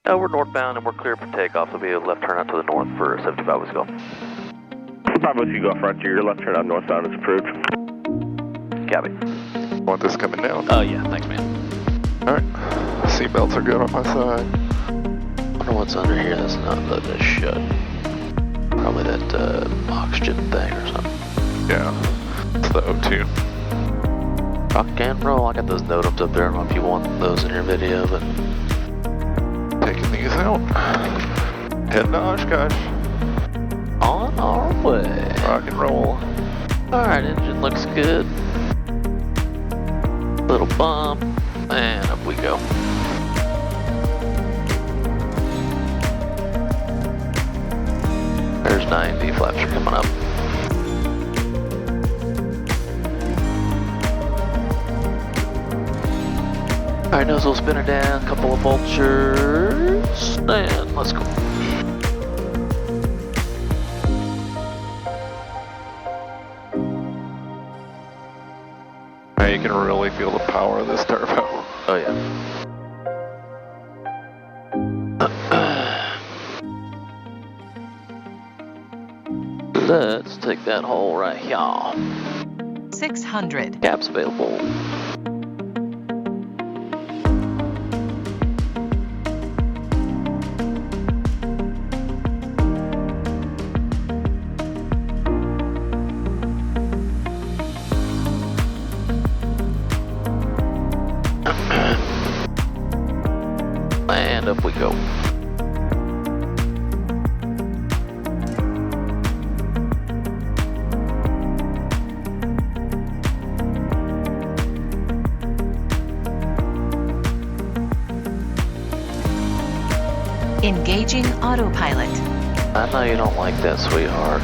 We're northbound and we're clear for takeoff, so we'll be a left turn out to the north for 75 West Go. 5 West Go Frontier, your left turn out northbound is approved. Copy. Want this coming down? Yeah, thanks, man. Alright, seatbelts are good on my side. I wonder what's under here that's not letting us shut. Probably that oxygen thing or something. Yeah, it's the O2. Rock and roll. I got those NOTAMs up there. I don't know if you want those in your video, but Taking these out. Heading to OshKosh. on our way. Rock and roll. Alright, engine looks good. Little bump, and up we go. There's 90, flaps are coming up. Alright, nozzle spinner down, couple of vultures, and let's go. Now you can really feel the power of this turbo. Oh yeah. Let's take that hole right here. 600. Caps available. And up we go. Engaging autopilot. I know you don't like that, sweetheart.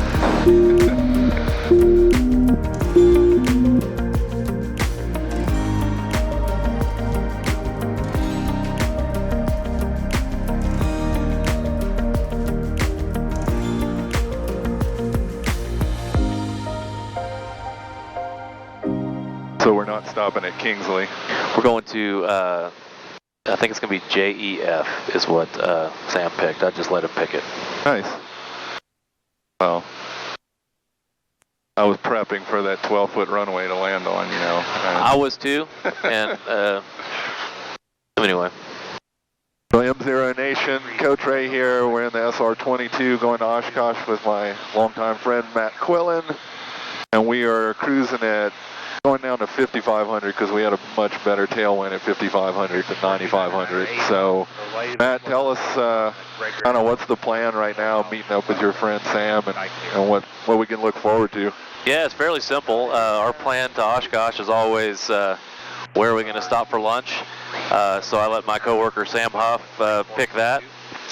So we're not stopping at Kingsley. We're going to, I think it's going to be JEF is what Sam picked. I just let him pick it. Nice. Well, I was prepping for that 12-foot runway to land on, you know. I was too, and anyway. So MzeroA Nation, Coach Ray here. We're in the SR22 going to OshKosh with my longtime friend Matt Quillen. And we are cruising at, going down to 5,500 because we had a much better tailwind at 5,500 than 9,500. So, Matt, tell us kind of what's the plan right now, meeting up with your friend Sam, and what we can look forward to. Yeah, it's fairly simple. Our plan to OshKosh is always where are we going to stop for lunch. So I let my coworker Sam Huff pick that.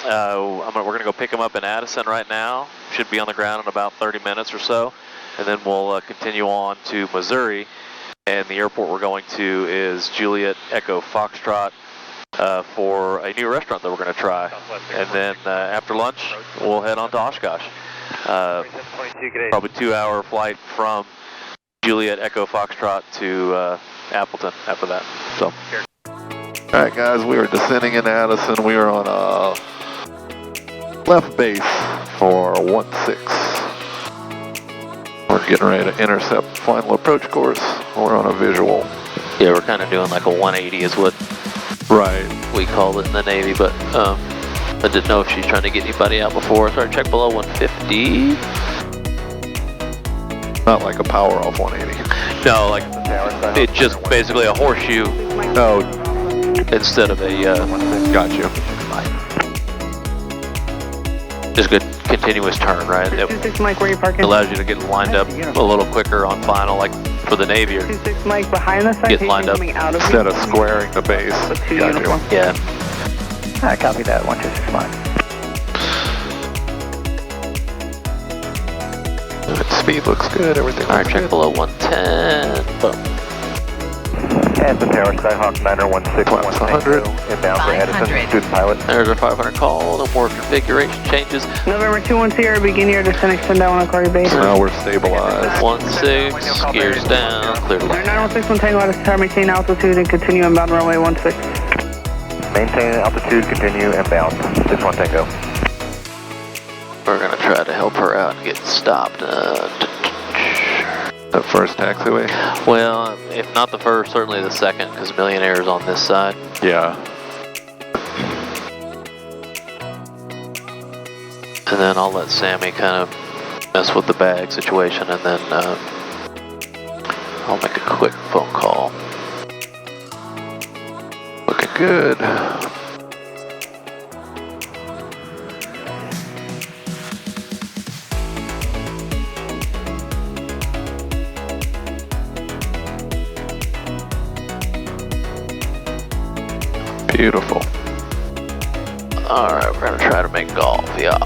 We're going to go pick him up in Addison right now. Should be on the ground in about 30 minutes or so. And then we'll continue on to Missouri. And the airport we're going to is Juliet Echo Foxtrot for a new restaurant that we're going to try. And then after lunch, we'll head on to OshKosh. Probably 2-hour flight from Juliet Echo Foxtrot to Appleton after that. So. All right, guys, we are descending in Addison. We are on a left base for 16. We're getting ready to intercept final approach course. We're on a visual. Yeah, we're kind of doing like a 180 is what we call it in the Navy, but I didn't know if she's trying to get anybody out before. So I checked below 150. Not like a power off 180. No, like it's just basically a horseshoe. No. Instead of a, got you. Just good continuous turn, right? It 26 Mike, where are you parking? allows you to get lined up a little quicker on final, like for the Navy. Or 26 Mike, behind the side, get lined up instead of squaring the base. Got you. Yeah. I copy that, 126 Mike. Speed looks good, everything looks Alright, check good. below 110. Boom. And the tower, Skyhawk 916 inbound for Addison, 500. student pilot. There's our 500 call, no more configuration changes. November 21 Sierra, begin your descent, extend down on Corey Base. Now we're stabilized. 16, gears down, clear to land. 916 Tango, Addison, tower, maintain altitude and continue inbound runway 16. Maintain altitude, continue inbound. 61 Tango. We're gonna try to help her out and get stopped. The first taxiway? Well, if not the first, certainly the second, because Millionaire is on this side. Yeah. And then I'll let Sammy kind of mess with the bag situation, and then I'll make a quick phone call. Looking good. Beautiful. Alright, we're gonna try to make golf, yeah.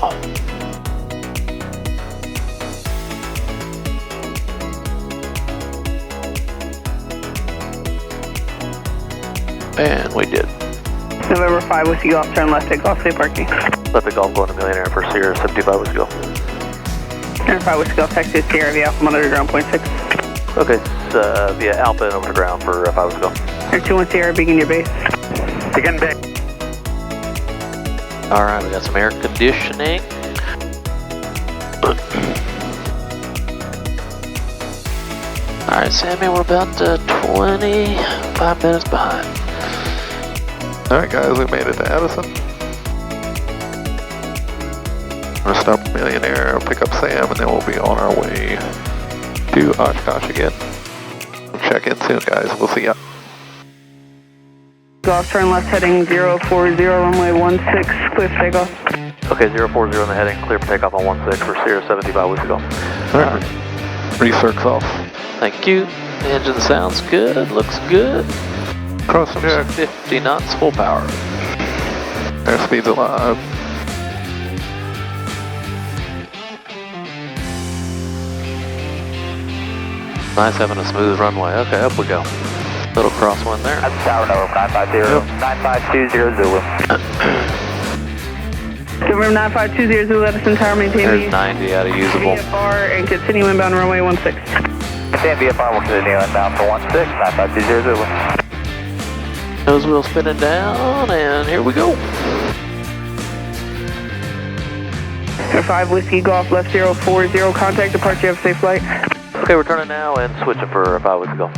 And we did. November 5 Whiskey Golf, turn left, take off, stay parking. Let the golf go into Millionaire for Sierra 75 Whiskey Golf. November 5 Whiskey Golf, taxi to Sierra via Alpha underground, 0.6. Okay, via Appleton over to ground for 5 Whiskey Golf. Air 21 Sierra, begin your base. Begin base. Alright, we got some air conditioning. Alright, Sammy, we're about 25 minutes behind. Alright guys, we made it to Addison. We're gonna stop at Millionaire, pick up Sam, and then we'll be on our way to OshKosh again. We'll check in soon guys, we'll see ya. Golf, turn left, heading 040, runway 16, clear for takeoff. Okay, 040 on the heading, clear for takeoff on 16 for Sierra 75 Whiskey Golf. Alright, recirc's off. Thank you. The engine sounds good, looks good. Cross check. 50 knots, full power. Airspeed's alive. Nice having a smooth runway. Okay, up we go. Little crosswind there. That's tower number 950. 9520 Zulu. November 9520 Zulu, Addison Tower, maintain There's 90 out of usable. VFR and continue inbound runway 16. Stand VFR, we'll continue inbound for 16, 9520 Zulu. Nose wheel spinning down, and here we go. Air 5 Whiskey Golf, left 040, contact departure, have a safe flight. Okay, we're turning now and switching for 5 Whiskey Golf.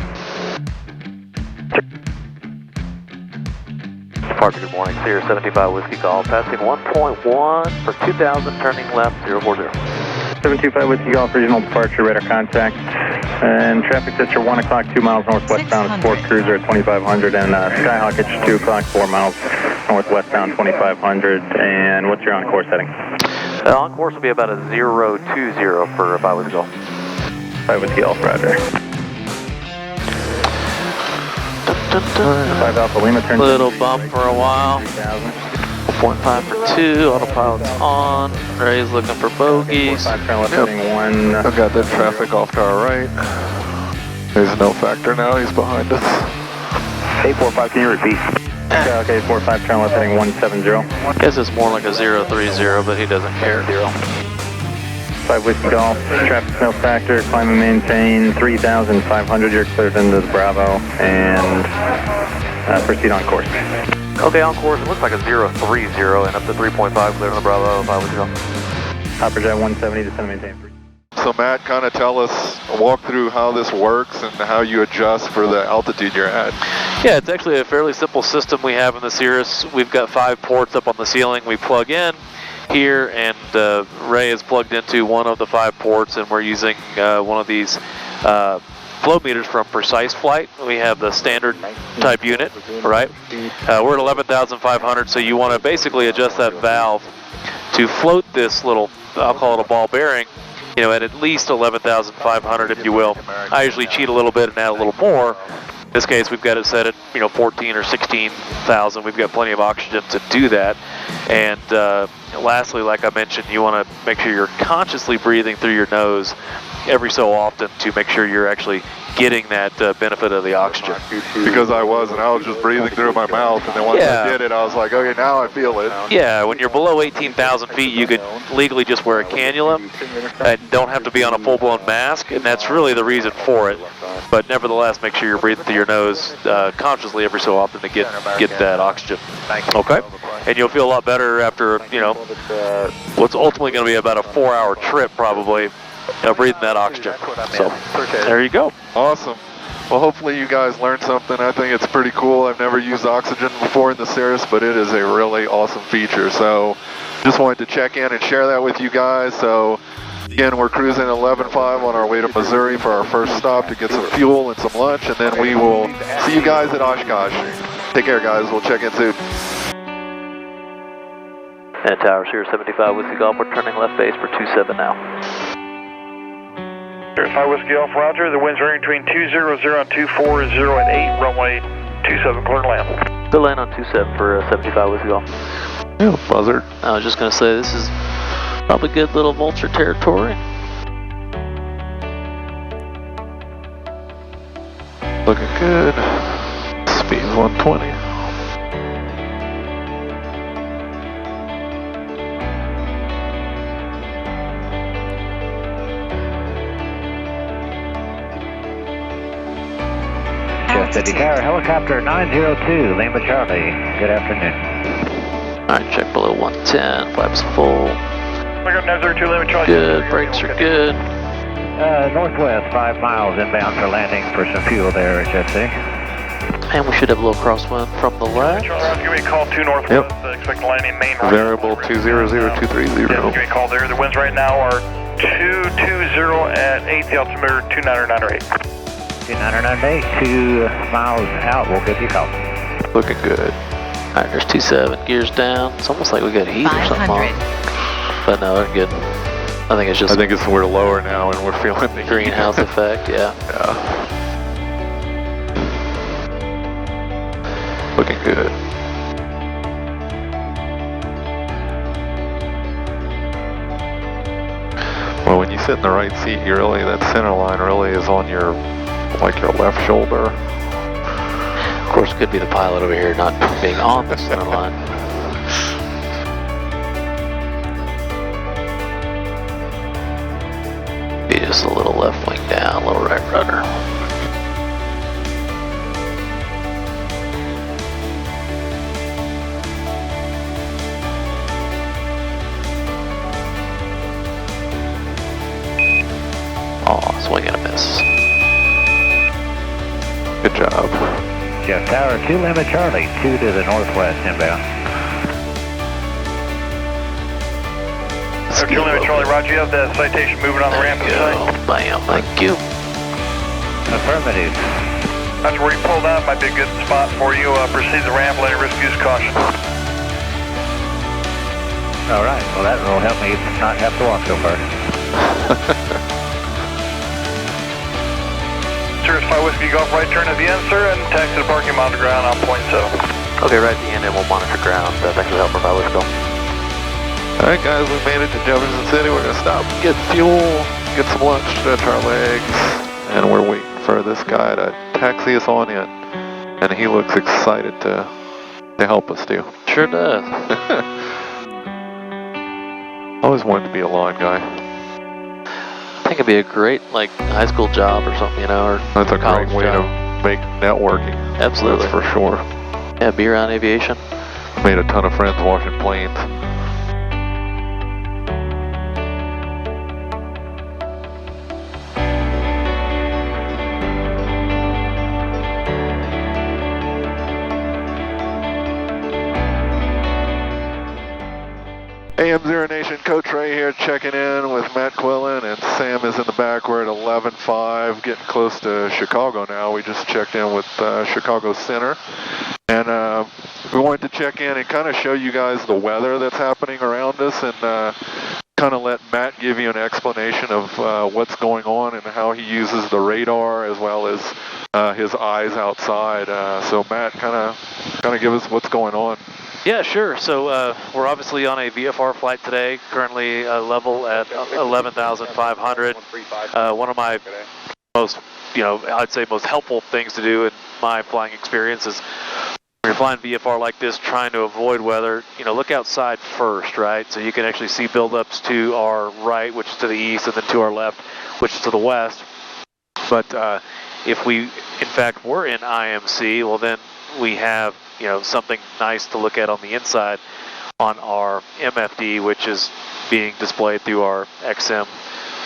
Departure, good morning. Sierra 75 Whiskey Golf, passing 1.1 for 2000, turning left 040. 725 Whiskey Golf, regional departure, radar contact. And traffic at your 1 o'clock, 2 miles northwestbound, Sport Cruiser at 2500, and Skyhawk at 2 o'clock, 4 miles northwestbound, 2500. And what's your on-course setting? On course will be about a 020 for 5 Whiskey Golf. 5 Whiskey Golf, roger. 5 Alpha Lima, turn Little bump for a while. 4.5 for 2, autopilot's on. Ray's looking for bogeys. 5 turn left, heading 1. I've got the traffic off to our right. There's no factor now, he's behind us. 845, can you repeat? Okay, 45 turn left, heading 170. Guess it's more like a 030, but he doesn't care. 5 Whiskey Golf, traffic no factor, climb and maintain 3,500, you're cleared into the Bravo, and proceed on course. Okay, on course, it looks like a 030 and up to 3.5, clear on the Bravo, 5 Whiskey Golf. Hopper jet 170, descend and maintain. So Matt, kind of tell us, walk through how this works and how you adjust for the altitude you're at. Yeah, it's actually a fairly simple system we have in the Cirrus. We've got 5 ports up on the ceiling we plug in here, and Ray is plugged into one of the 5 ports, and we're using one of these flow meters from Precise Flight. We have the standard type unit, right? We're at 11,500, so you want to basically adjust that valve to float this little, I'll call it a ball bearing, you know, at least 11,500, if you will. I usually cheat a little bit and add a little more. In this case, we've got it set at, 14 or 16,000. We've got plenty of oxygen to do that. And lastly, like I mentioned, you want to make sure you're consciously breathing through your nose every so often to make sure you're actually getting that benefit of the oxygen. Because I was just breathing through my mouth, and then once I did it, I was like, okay, now I feel it. Yeah, when you're below 18,000 feet, you could legally just wear a cannula and don't have to be on a full-blown mask, and that's really the reason for it. But nevertheless, make sure you're breathing through your nose consciously every so often to get that oxygen. Okay? And you'll feel a lot better after, what's ultimately going to be about a 4-hour trip probably, breathing that oxygen. So, there you go. Awesome. Well, hopefully you guys learned something. I think it's pretty cool. I've never used oxygen before in the Cirrus, but it is a really awesome feature. So, just wanted to check in and share that with you guys. So, again, we're cruising 11.5 on our way to Missouri for our first stop to get some fuel and some lunch, and then we will see you guys at OshKosh. Take care, guys. We'll check in soon. And Tower Sierra 75 Whiskey Golf, we're turning left base for 27 now. Sierra 5 Whiskey Golf, roger. The wind's running between 200 and 240 at 8, runway 27, clear to land. Good land on 27 for 75 Whiskey Golf. Yeah, buzzard. I was just going to say, this is probably good little vulture territory. Looking good. Speed 120. City Tower, helicopter 902, Lima Charlie. Good afternoon. Alright, check below 110, flaps full. We got 902 Lima Charlie. Good, brakes are good. Northwest, 5 miles inbound for landing for some fuel there, HFC. And we should have a little crosswind from the left. Charlie, give me a call to Northwest. Yep. Expect landing main right. Variable 200230. Yeah, give me a call there. The winds right now are 220 at 8, the altimeter 29908. 2998, 2 miles out, we'll give you a call. Looking good. Alright, there's 27, gears down. It's almost like we got heat or something on. But no, they're good. I think it's just we're lower now and we're feeling the greenhouse effect, yeah. Yeah. Looking good. Well, when you sit in the right seat, you really, that center line really is on your, like your left shoulder. Of course, it could be the pilot over here not being on the center line. Be just a little left wing down, a little right rudder. Oh, swing and a miss. Good job. Jeff Tower, 2 Lima Charlie, 2 to the northwest inbound. So 2 Lima Charlie, roger, you have the citation moving on the ramp to the site? Bam, thank you. Affirmative. That's where you pulled out, might be a good spot for you. Proceed the ramp, let it risk use caution. All right, well that will help me not have to walk so far. Cirrus 5 Whiskey Golf, right turn at the end, sir, and taxi to parking, monitor ground on point 7. Okay, right at the end, and we'll monitor ground. Thanks for the help, Provide. Let's go. Alright guys, we made it to Jefferson City. We're going to stop, get fuel, get some lunch, stretch our legs, and we're waiting for this guy to taxi us on in. And he looks excited to help us too. Sure does. Always wanted to be a lawn guy. I think it'd be a great, like, high school job or something, or That's a great way job. to make networking. Absolutely. That's for sure. Yeah, be around aviation. Made a ton of friends washing planes. Zero Nation, Coach Ray here, checking in with Matt Quillen, and Sam is in the back. We're at 11.5, getting close to Chicago now. We just checked in with Chicago Center, and we wanted to check in and kind of show you guys the weather that's happening around us, and kind of let Matt give you an explanation of what's going on and how he uses the radar as well as his eyes outside. So Matt, kind of give us what's going on. Yeah, sure. So we're obviously on a VFR flight today, currently level at 11,500. One of my most, I'd say most helpful things to do in my flying experience is when you're flying VFR like this, trying to avoid weather, look outside first, right? So you can actually see buildups to our right, which is to the east, and then to our left, which is to the west. But if we, in fact, were in IMC, well, then we have, something nice to look at on the inside on our MFD, which is being displayed through our XM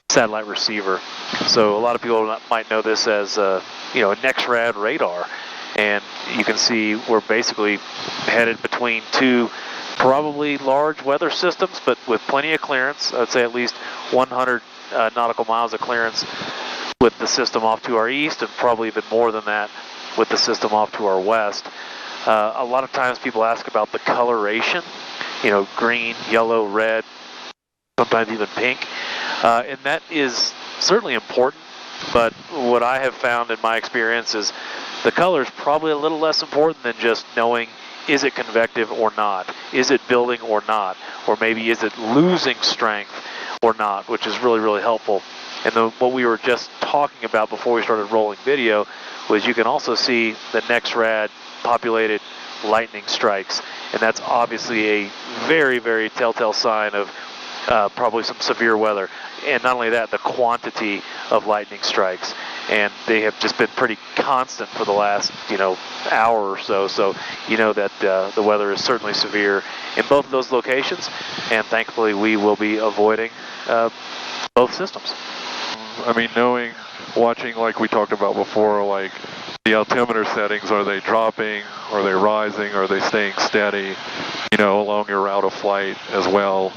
satellite receiver. So a lot of people might know this as, a NEXRAD radar. And you can see we're basically headed between two probably large weather systems, but with plenty of clearance. I'd say at least 100 nautical miles of clearance with the system off to our east, and probably even more than that with the system off to our west. A lot of times people ask about the coloration, green, yellow, red, sometimes even pink. And that is certainly important, but what I have found in my experience is the color is probably a little less important than just knowing, is it convective or not? Is it building or not? Or maybe is it losing strength or not, which is really, really helpful. And what we were just talking about before we started rolling video was you can also see the NEXRAD populated lightning strikes. And that's obviously a very, very telltale sign of probably some severe weather. And not only that, the quantity of lightning strikes. And they have just been pretty constant for the last, hour or so. So that the weather is certainly severe in both of those locations. And thankfully, we will be avoiding both systems. I mean, watching like we talked about before, like the altimeter settings, are they dropping, are they rising, are they staying steady, along your route of flight as well?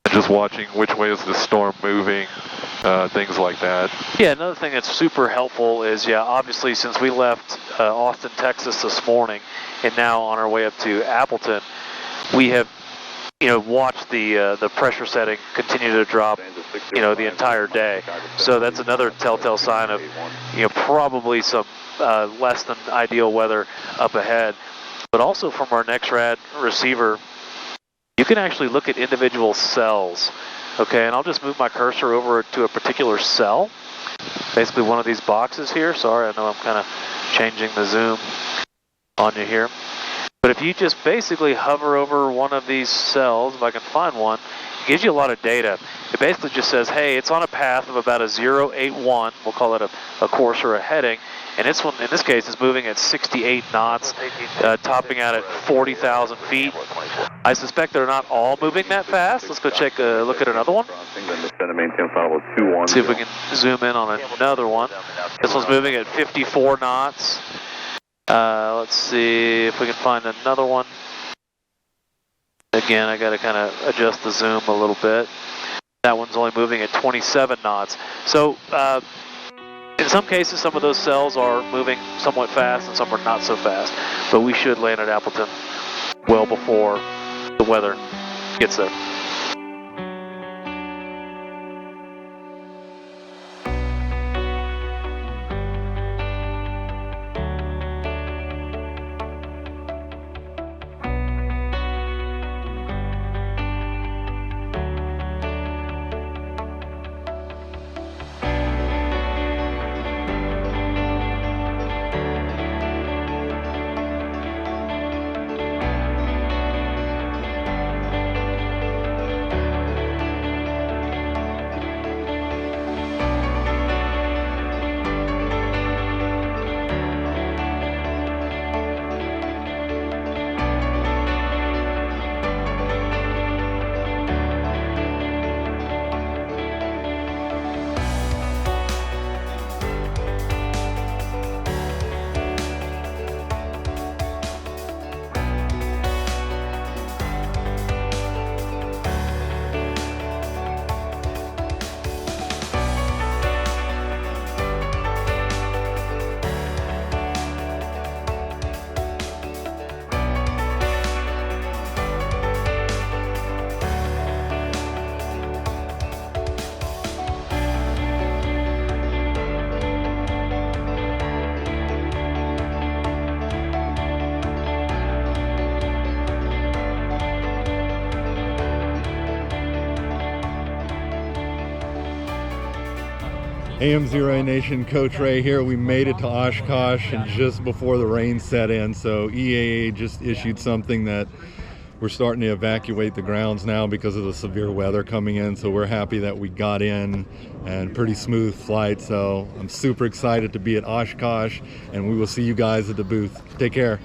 And just watching which way is the storm moving, things like that. Yeah, another thing that's super helpful is, obviously since we left Austin, Texas this morning, and now on our way up to Appleton, we have watched the pressure setting continue to drop, the entire day. So that's another telltale sign of, probably some less than ideal weather up ahead. But also from our NEXRAD receiver, you can actually look at individual cells. Okay, and I'll just move my cursor over to a particular cell. Basically one of these boxes here. Sorry, I know I'm kind of changing the zoom on you here. But if you just basically hover over one of these cells, if I can find one, it gives you a lot of data. It basically just says, hey, it's on a path of about a 081, we'll call it a course or a heading, and in this case it's moving at 68 knots, topping out at 40,000 feet. I suspect they're not all moving that fast. Let's go look at another one. See if we can zoom in on another one. This one's moving at 54 knots. Let's see if we can find another one. Again, I got to kind of adjust the zoom a little bit. That one's only moving at 27 knots. So in some cases, some of those cells are moving somewhat fast and some are not so fast. But we should land at Appleton well before the weather gets there. MzeroA Nation, Coach Ray here. We made it to OshKosh and just before the rain set in, so EAA just issued something that we're starting to evacuate the grounds now because of the severe weather coming in, so we're happy that we got in and pretty smooth flight. So I'm super excited to be at OshKosh, and we will see you guys at the booth. Take care.